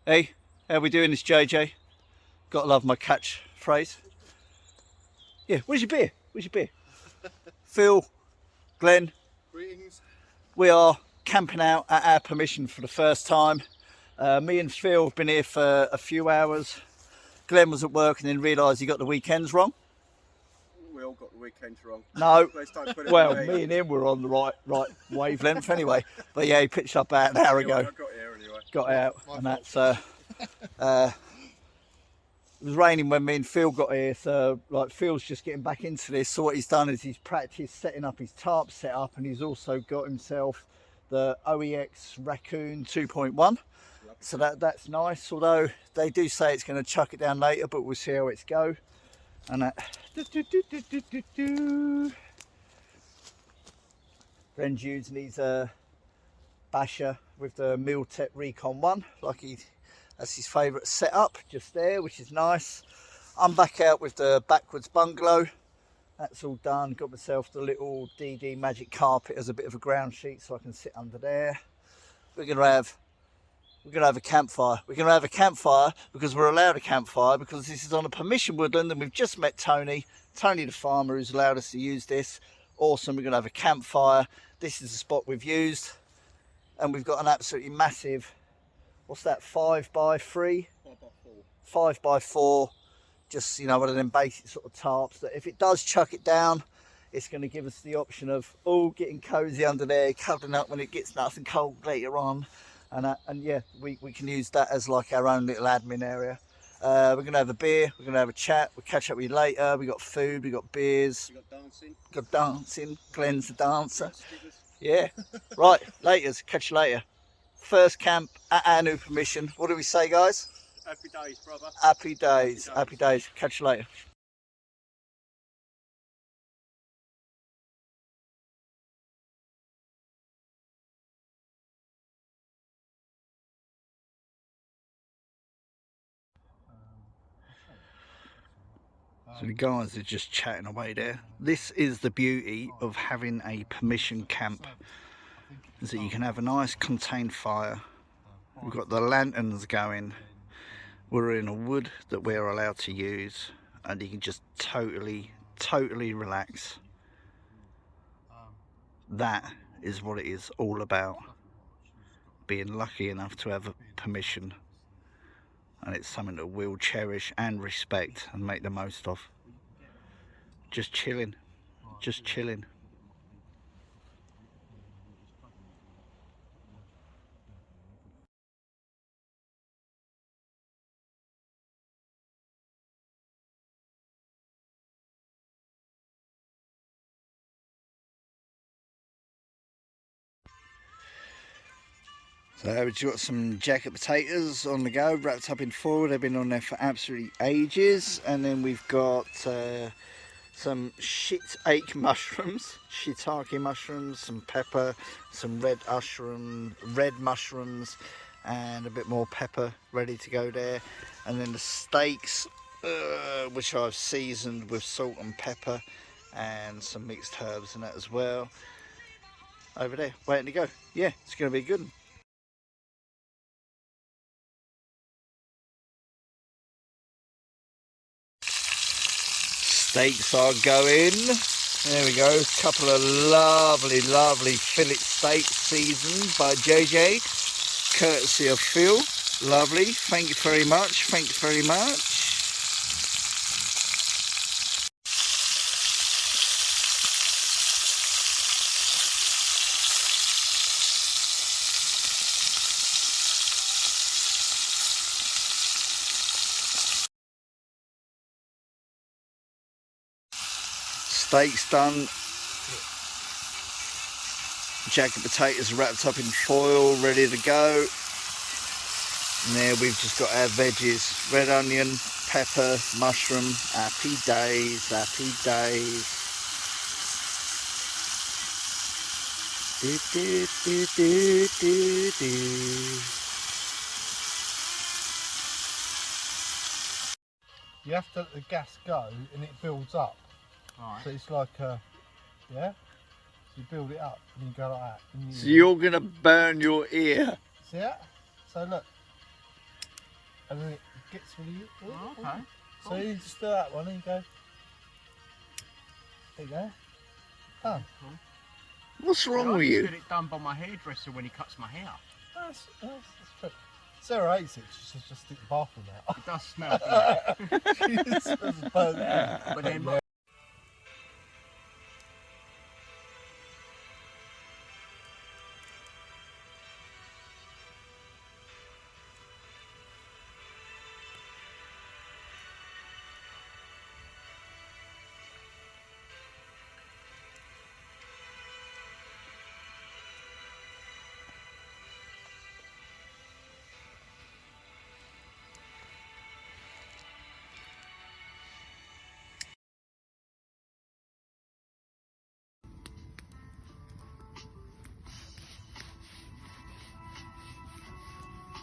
Hey, how we doing? This JJ. Gotta love my catchphrase. Yeah, where's your beer? Where's your beer? Phil, Glenn. Greetings. We are camping out at our permission for the first time. Me and Phil have been here for a few hours. Glenn was at work and then realised he got the weekends wrong. We all got the weekends wrong. No, Let's don't put it well, away. me and him were on the right wavelength anyway. But yeah, he pitched up about an hour ago. I got here anyway. Got out, My and fault. that's it was raining when me and Phil got here, so like Phil's just getting back into this. So what he's done is he's practiced setting up his tarp setup, and he's also got himself the OEX Raccoon 2.1. So that's nice. Although they do say it's going to chuck it down later, but we'll see how it's go. And that. Ben's using his basher with the Miltech Recon 1, that's his favourite setup just there, which is nice. I'm back out with the Backwoods Bungalow. That's all done. Got myself the little DD Magic carpet as a bit of a ground sheet so I can sit under there. We're gonna have a campfire. We're gonna have a campfire because we're allowed a campfire because this is on a permission woodland and we've just met Tony the farmer, who's allowed us to use this. Awesome. We're gonna have a campfire. This is the spot we've used, and we've got an absolutely massive, what's that, 5x3? 5x4, just, you know, one of them basic sort of tarps that if it does chuck it down, it's going to give us the option of getting cozy under there, cuddling up when it gets nice and cold later on, and yeah, we can use that as like our own little admin area. We're going to have a beer, we're going to have a chat, we'll catch up with you later. We got food, we got beers, We got dancing. got dancing. Glenn's the dancer. Yeah, right, laters, catch you later. First camp at our new permission. What do we say, guys? Happy days, brother. Happy days, happy days. Catch you later. So the guys are just chatting away there. This is the beauty of having a permission camp, is that you can have a nice contained fire. We've got the lanterns going. We're in a wood that we're allowed to use, and you can just totally relax. That is what it is all about. Being lucky enough to have a permission. And it's something that we'll cherish and respect and make the most of. Just chilling. So we've got some jacket potatoes on the go, wrapped up in foil. They've been on there for absolutely ages. And then we've got some shiitake mushrooms, shiitake mushrooms, some pepper, some red mushrooms, and a bit more pepper ready to go there. And then the steaks, which I've seasoned with salt and pepper, and some mixed herbs and that as well. Over there, waiting to go. Yeah, it's going to be a good one. Steaks are going. There we go. A couple of lovely fillet steaks seasoned by JJ, courtesy of Phil. Lovely. Thank you very much. Steaks done. Jacket potatoes wrapped up in foil, ready to go. And there we've just got our veggies: red onion, pepper, mushroom. Happy days. You have to let the gas go and it builds up. Right. So it's like yeah? So you build it up and you go like that. And So you're gonna burn your ear. See that? So look. and then it gets really. Oh, okay. So you just do that one and you go. There you go. Done. Cool. What's wrong I with just you? get it done by my hairdresser when he cuts my hair. That's true. Sarah hates it. She says just stick the bathroom out. It does smell, doesn't it? She smells burnt. But then Yeah.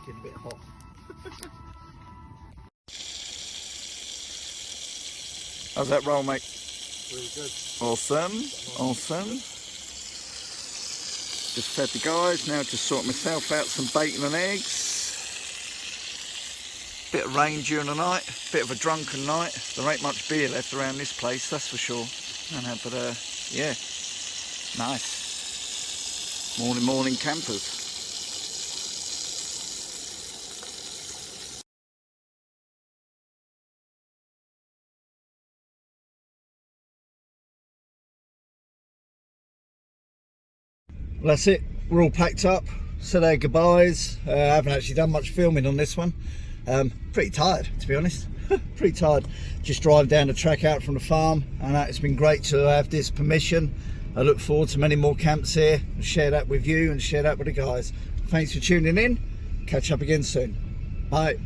Getting a bit hot. How's that roll, mate? Really good. Awesome, awesome. Just fed the guys, now just sort myself out some bacon and eggs. Bit of rain during the night, bit of a drunken night. There ain't much beer left around this place, that's for sure. But yeah, nice. Morning campers. Well, that's it, we're all packed up, said our goodbyes. I haven't actually done much filming on this one. Pretty tired, to be honest. Pretty tired. Just driving down the track out from the farm, and it's been great to have this permission. I look forward to many more camps here and share that with you and share that with the guys. Thanks for tuning in. Catch up again soon. Bye.